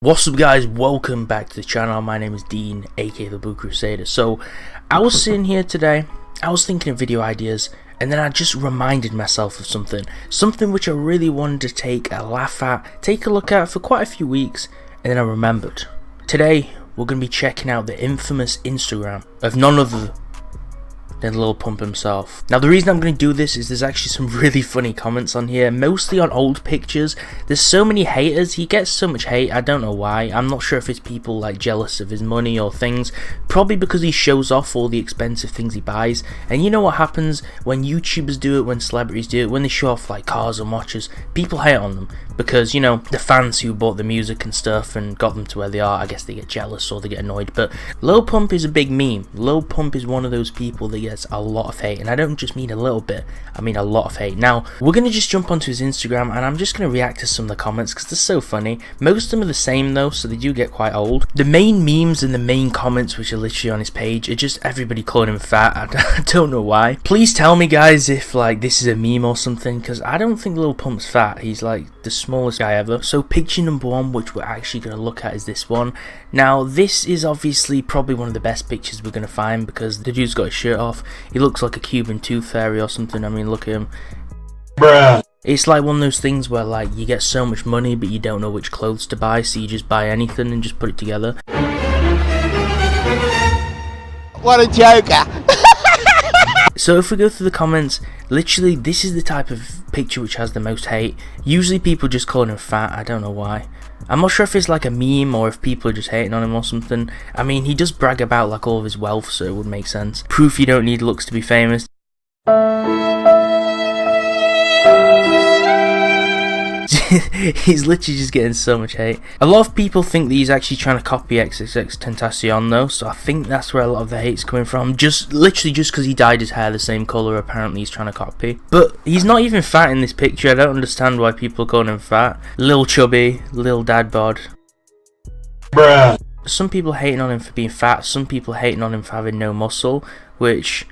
What's up guys, welcome back to the channel. My name is Dean, aka the Blue Crusader. So I was sitting here today, I was thinking of video ideas, and then I just reminded myself of something which I really wanted to take a laugh at, take a look at for quite a few weeks, and then I remembered. Today we're going to be checking out the infamous Instagram of none other than Lil Pump himself. Now the reason I'm going to do this is there's actually some really funny comments on here, mostly on old pictures. There's so many haters, he gets so much hate, I don't know why. I'm not sure if it's people like jealous of his money or things, probably because he shows off all the expensive things he buys. And you know what happens when YouTubers do it, when celebrities do it, when they show off like cars and watches, people hate on them because, you know, the fans who bought the music and stuff and got them to where they are, I guess they get jealous or they get annoyed. But Lil Pump is a big meme. Lil Pump is one of those people that gets a lot of hate, and I don't just mean a little bit, I mean a lot of hate. Now we're going to just jump onto his Instagram and I'm just going to react to some of the comments because they're so funny. Most of them are the same though, so they do get quite old. The main memes and the main comments which are literally on his page are just everybody calling him fat. I don't know why. Please tell me guys if like this is a meme or something, because I don't think Lil Pump's fat. He's like the smallest guy ever. So picture number one, which we're actually going to look at, is this one. Now this is obviously probably one of the best pictures we're going to find because the dude's got his shirt off. He looks like a Cuban tooth fairy or something. I mean, look at him. Bruh. It's like one of those things where like you get so much money but you don't know which clothes to buy, so you just buy anything and just put it together. What a joker. So if we go through the comments, literally this is the type of picture which has the most hate. Usually people just call him fat, I don't know why. I'm not sure if it's like a meme or if people are just hating on him or something. I mean, he does brag about like all of his wealth, so it would make sense. Proof you don't need looks to be famous. He's literally just getting so much hate. A lot of people think that he's actually trying to copy XXXTentacion though, so I think that's where a lot of the hate's coming from. Literally just because he dyed his hair the same colour, apparently he's trying to copy. But he's not even fat in this picture. I don't understand why people call him fat. Lil chubby, lil dad bod. Bruh. Some people hating on him for being fat, some people hating on him for having no muscle, which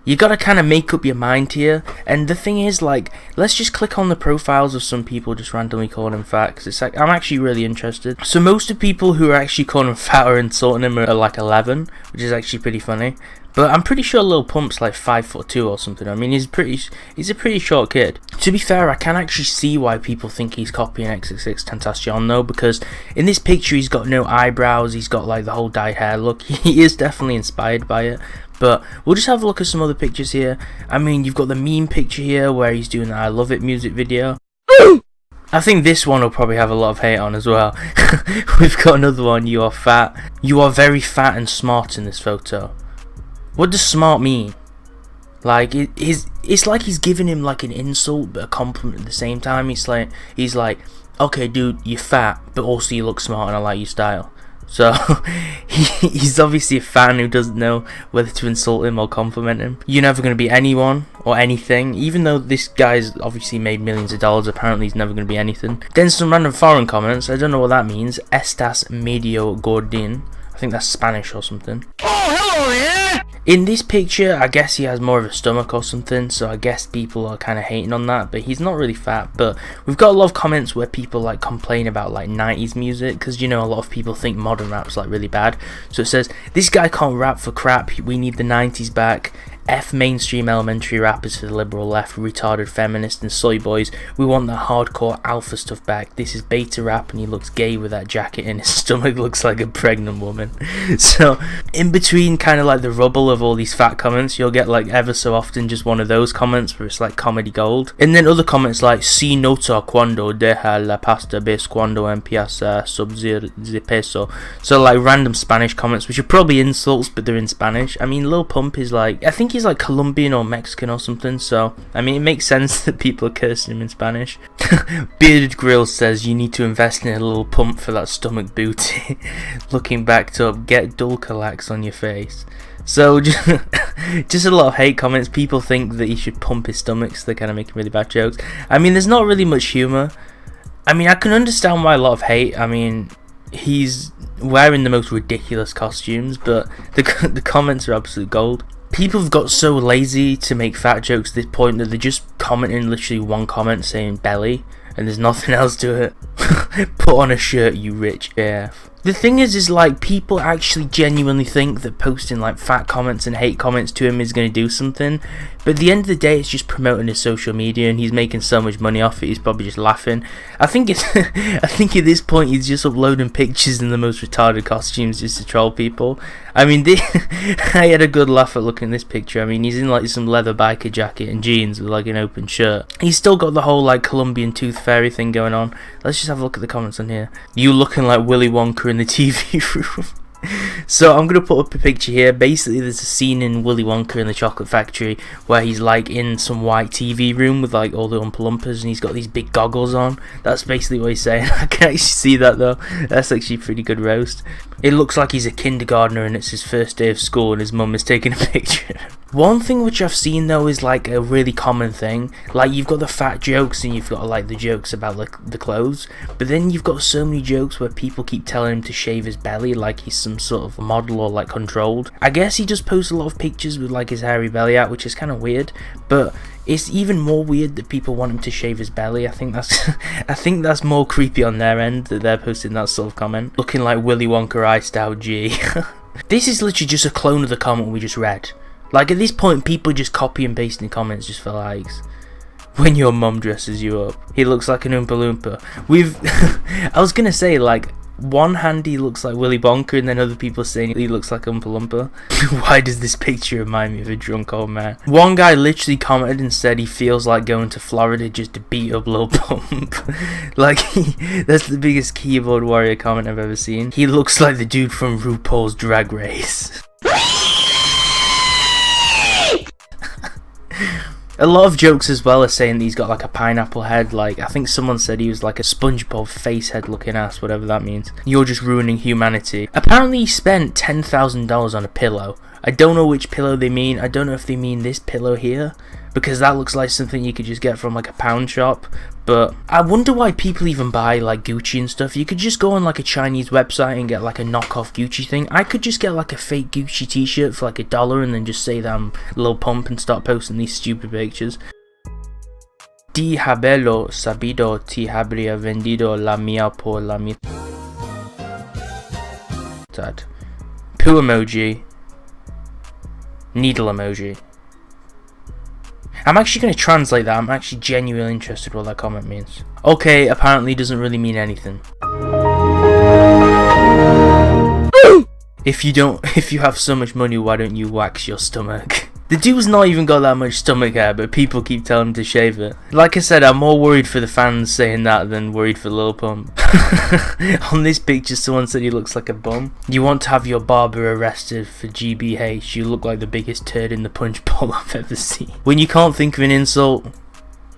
you gotta kind of make up your mind here. And the thing is, like, let's just click on the profiles of some people just randomly calling him fat, because it's like, I'm actually really interested. So most of the people who are actually calling him fat or insulting him are like 11, which is actually pretty funny. But I'm pretty sure Lil Pump's like 5'2" or something. I mean, he's a pretty short kid. To be fair, I can actually see why people think he's copying XXXTentacion though, because in this picture he's got no eyebrows, he's got like the whole dyed hair look. He is definitely inspired by it. But we'll just have a look at some other pictures here. I mean, you've got the meme picture here where he's doing the I Love It music video. I think this one will probably have a lot of hate on as well. We've got another one, you are fat. You are very fat and smart in this photo. What does smart mean? Like, it's like he's giving him like an insult but a compliment at the same time. He's like, okay dude, you're fat, but also you look smart and I like your style. So he's obviously a fan who doesn't know whether to insult him or compliment him. You're never going to be anyone or anything. Even though this guy's obviously made millions of dollars, apparently he's never going to be anything. Then some random foreign comments, I don't know what that means. Estás medio gordin. I think that's Spanish or something. Oh, hello there! In this picture, I guess he has more of a stomach or something, so I guess people are kind of hating on that, but he's not really fat. But we've got a lot of comments where people like complain about like 90s music, because you know a lot of people think modern rap's like really bad. So it says, this guy can't rap for crap, we need the 90s back. F mainstream elementary rappers for the liberal left, retarded feminists and soy boys. We want that hardcore alpha stuff back. This is beta rap and he looks gay with that jacket and his stomach looks like a pregnant woman. So in between kind of like the rubble of all these fat comments, you'll get like ever so often just one of those comments where it's like comedy gold. And then other comments like si nota cuando deja la pasta ves cuando empieza a subir de peso. So like random Spanish comments which are probably insults but they're in Spanish. I mean, Lil Pump is like, I think he's like Colombian or Mexican or something, so I mean it makes sense that people are cursing him in Spanish. Bearded Grill says you need to invest in a Lil Pump for that stomach booty. Looking backed up, get Dulcolax on your face. So just a lot of hate comments. People think that he should pump his stomach, so they're kind of making really bad jokes. I mean, there's not really much humour. I mean, I can understand why a lot of hate. I mean, he's wearing the most ridiculous costumes, but the comments are absolute gold. People have got so lazy to make fat jokes at this point that they're just commenting literally one comment saying belly, and there's nothing else to it. Put on a shirt, you rich AF. The thing is like, people actually genuinely think that posting like fat comments and hate comments to him is going to do something, but at the end of the day it's just promoting his social media, and he's making so much money off it, he's probably just laughing. I think I think at this point he's just uploading pictures in the most retarded costumes just to troll people. I mean, I had a good laugh at looking at this picture. I mean, he's in like some leather biker jacket and jeans with like an open shirt. He's still got the whole like Colombian tooth fairy thing going on. Let's just have a look at the comments on here. You looking like Willy Wonka in the TV room. So I'm going to put up a picture here. Basically there's a scene in Willy Wonka in the chocolate factory where he's like in some white TV room with like all the Oompa Loompas, and he's got these big goggles on. That's basically what he's saying. I can actually see that though. That's actually a pretty good roast. It looks like he's a kindergartner and it's his first day of school and his mum is taking a picture. One thing which I've seen though is like a really common thing. Like, you've got the fat jokes and you've got like the jokes about like the clothes, but then you've got so many jokes where people keep telling him to shave his belly like he's some sort of model or like controlled. I guess he just posts a lot of pictures with like his hairy belly out, which is kind of weird, but it's even more weird that people want him to shave his belly. I think that's more creepy on their end, that they're posting that sort of comment. Looking like Willy Wonka iced out G. This is literally just a clone of the comment we just read. Like, at this point people just copy and paste in comments just for likes. When your mum dresses you up, he looks like an Oompa Loompa. I was gonna say, like, one hand he looks like Willy Wonka, and then other people saying he looks like Oompa Loompa. Why does this picture remind me of a drunk old man? One guy literally commented and said he feels like going to Florida just to beat up Lil Pump. Like, that's the biggest keyboard warrior comment I've ever seen. He looks like the dude from RuPaul's Drag Race. A lot of jokes as well are saying that he's got like a pineapple head. Like, I think someone said he was like a SpongeBob face head looking ass, whatever that means. You're just ruining humanity. Apparently he spent $10,000 on a pillow. I don't know which pillow they mean. I don't know if they mean this pillow here, because that looks like something you could just get from like a pound shop. But I wonder why people even buy like Gucci and stuff. You could just go on like a Chinese website and get like a knockoff Gucci thing. I could just get like a fake Gucci t-shirt for like $1 and then just say that I'm Lil Pump and start posting these stupid pictures. Di haberlo sabido ti habría vendido la mía por la mitad. Poo emoji. Needle emoji. I'm actually going to translate that. I'm actually genuinely interested what that comment means. Okay, apparently doesn't really mean anything. If you have so much money, why don't you wax your stomach? The dude's not even got that much stomach hair, but people keep telling him to shave it. Like I said, I'm more worried for the fans saying that than worried for Lil Pump. On this picture, someone said he looks like a bum. You want to have your barber arrested for GBH? You look like the biggest turd in the punch bowl I've ever seen. When you can't think of an insult,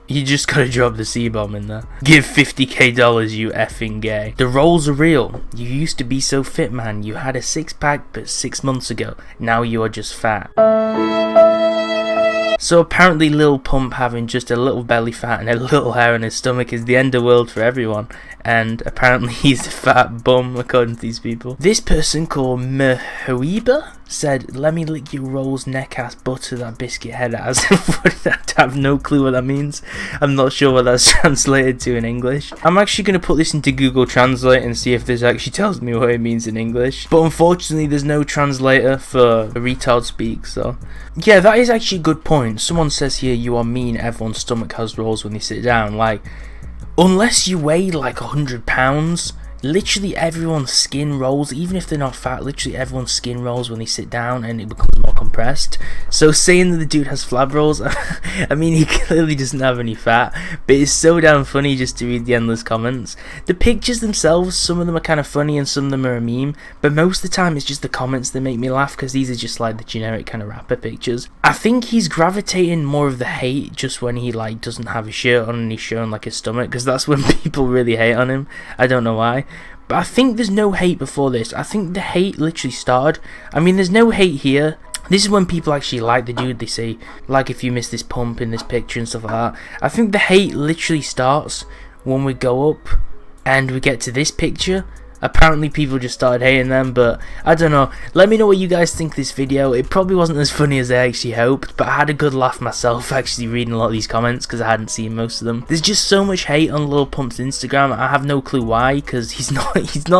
you just gotta drop the C-bomb in there. Give $50K, you effing gay. The roles are real. You used to be so fit, man. You had a six-pack, but 6 months ago. Now you are just fat. So apparently Lil Pump having just a little belly fat and a little hair on his stomach is the end of the world for everyone. And apparently he's a fat bum, according to these people. This person called Mehoiba said, let me lick your rolls neck ass butter that biscuit head ass. I have no clue what that means. I'm not sure what that's translated to in English. I'm actually going to put this into Google Translate and see if this actually tells me what it means in English. But unfortunately there's no translator for a retard speak, so... Yeah, that is actually a good point. Someone says here, you are mean, everyone's stomach has rolls when they sit down. Like, unless you weigh like 100 pounds, literally everyone's skin rolls, even if they're not fat, literally everyone's skin rolls when they sit down and it becomes more compressed. So saying that the dude has flab rolls, I mean, he clearly doesn't have any fat, but it's so damn funny just to read the endless comments. The pictures themselves, some of them are kind of funny and some of them are a meme, but most of the time it's just the comments that make me laugh, because these are just like the generic kind of rapper pictures. I think he's gravitating more of the hate just when he like doesn't have a shirt on and he's showing like his stomach, because that's when people really hate on him. I don't know why. But I think there's no hate before this. I think the hate literally started. I mean, there's no hate here. This is when people actually like the dude. They say, like, if you miss this pump in this picture and stuff like that. I think the hate literally starts when we go up and we get to this picture apparently people just started hating them, but I don't know. Let me know what you guys think of this video. It probably wasn't as funny as I actually hoped, but I had a good laugh myself actually reading a lot of these comments because I hadn't seen most of them. There's just so much hate on Lil Pump's Instagram. I have no clue why, because he's not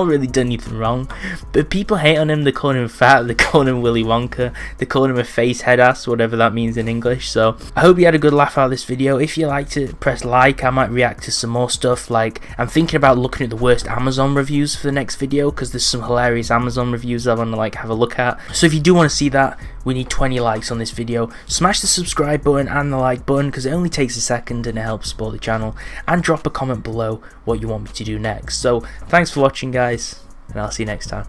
really done anything wrong, but people hate on him. They're calling him fat, they're calling him Willy Wonka, they're calling him a face head ass, whatever that means in English. So I hope you had a good laugh out of this video. If you liked it, press like. I might react to some more stuff. Like, I'm thinking about looking at the worst Amazon reviews for the next video, because there's some hilarious Amazon reviews I want to like have a look at. So if you do want to see that, we need 20 likes on this video. Smash the subscribe button and the like button, because it only takes a second and it helps support the channel, and drop a comment below what you want me to do next. So thanks for watching, guys, and I'll see you next time.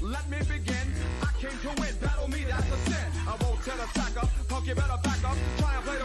Let me begin. I came to win. Battle me, that's a sin. I won't tell a sack up. Punk, you better back up. Try and play the